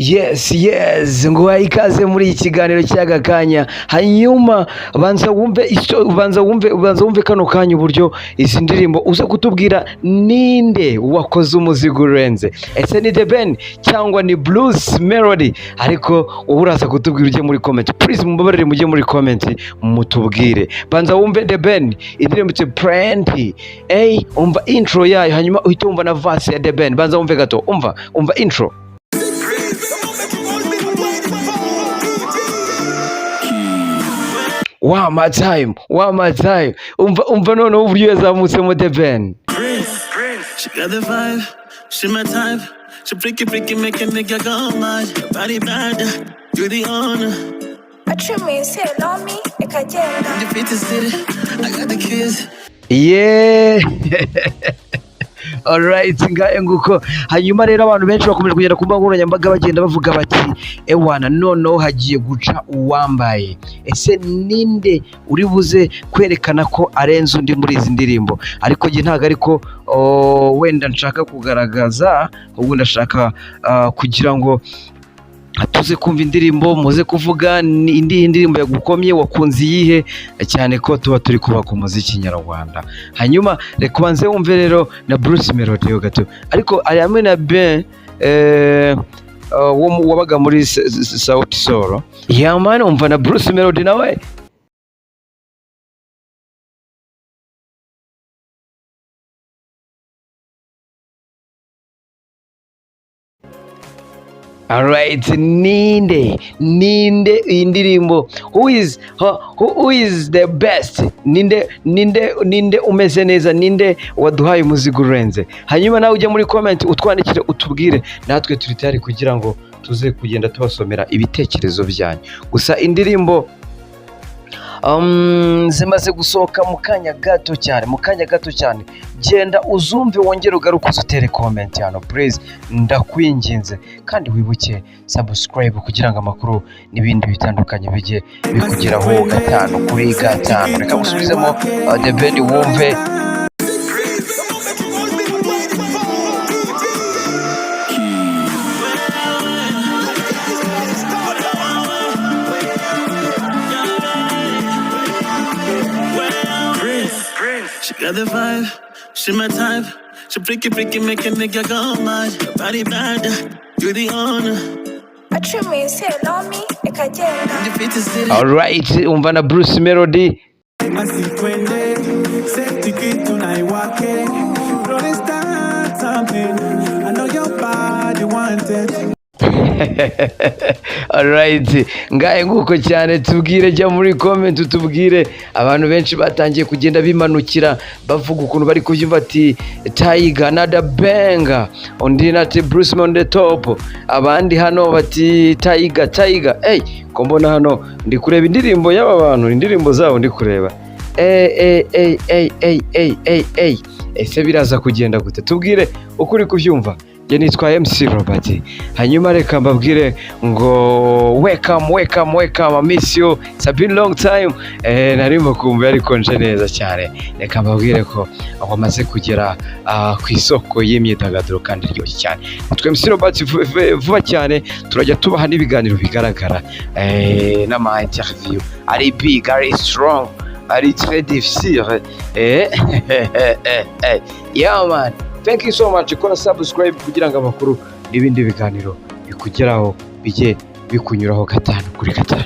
Yes ngo ikaze muri iki kiganiro cy'aka kanya, hanyuma banza wumve kano kanya uburyo izi ndirimbo uza kutubwira ninde wakoze umuzigo urenze, ese ni The Ben cyangwa ni Bruce Melody? Ariko wowe uraza kutubwira ujye muri comment, please mumbabarire mujye muri comment mutubwire. Banza wumve The Ben indirimbo ite Plenty, umva intro yayo, hanyuma uhite umva na verse ya The Ben. Banza wumve gato, umva intro. One more time. Umva noneho uburyo yazamutsemo The Ben. She got the vibe, she my type. She freaky, make a nigga go mad. Body bad, you the owner. Achumi say know me, ikagenda. Defeat the city, I got the keys. Yeah. Alright, ngaye nguko. Hanyuma rero abantu benshi bakomeje kugenda ku mbuga nkoranyambaga bagenda bavuga bati ewana noneho hagiye guca uwambaye. Ese ninde uri buze kwerekana ko arenze undi muri izi ndirimbo? Ariko nge ntago ariko wenda nshaka kugaragaza, ubwo ndashaka kugira ngo tuze kumva indirimbo, muze kuvuga indi ndirimbo yagukomye, wakunze iyihe, cyane ko tuba turi kuba ku muziki nyarwanda. Hanyuma reka ubanze wumve rero na Bruce Melody yo gato, ariko ari hamwe na Ben wabaga muri Sauti Sol. Yeah man, umva na Bruce Melody nawe. Alright, ninde indirimbo, who is the best, ninde umeze neza, ninde waduhaye umuzigo urenze? Hanyuma nawe ujya muri comment utwandikire utubwire, natwe turi tayari kugira ngo tuze kugenda tubasomera ibitekerezo byanyu. Gusa indirimbo zimaze gusohoka mu kanya gato cyane, genda uzumve wongere ugaruke utere comment hano please, ndakwinginze. Kandi wibuke subscribe kugira ngo amakuru n'ibindi bitandukanye bijye bikugeraho gatanu kuri gatanu. Reka musubizemo The Ben wumve. She got the vibe, she my type. She freaky, make a nigga go mad. Body bad, you the owner. Achumi say know me, ikagenda. Defeat the city. Alright, umva na Bruce Melody. Asikwende, safety kit tunaiwake. Rolling start something. I know your body wanted. Alright, ngaye nguko cyane, tubwire, jya muri comment utubwire. Abantu benshi batangiye kugenda bimanukira bavuga ukuntu bari kubyumva ati Tiger another banger, undi nati Bruce on the top, abandi hano bati Tiger. Ko mbona hano ndi kureba indirimbo y'aba bantu, indirimbo zabo ndi kureba. Ese biraza kugenda gute? Tubwire uko uri kubyumva. Jye nitwa MC Robert. Hanyuma reka mbabwire ngo welcome, I miss you, it's been long time. Nari mukumbuye ariko nje neza cyane. Reka mbabwire ko wamaze kugera ku isoko y'imyidagaduro kandi iryoshye cyane. Nitwa MC Robert, vuba cyane turajya tubaha n'ibiganiro bigaragara, n'ama interview ari big, ari strong, ari très difficile. Yeah man, thank you so much. Kora subscribe kugira ngo amakuru n'ibindi biganiro bikugeraho bijye bikunyuraho gatanu kuri gatanu.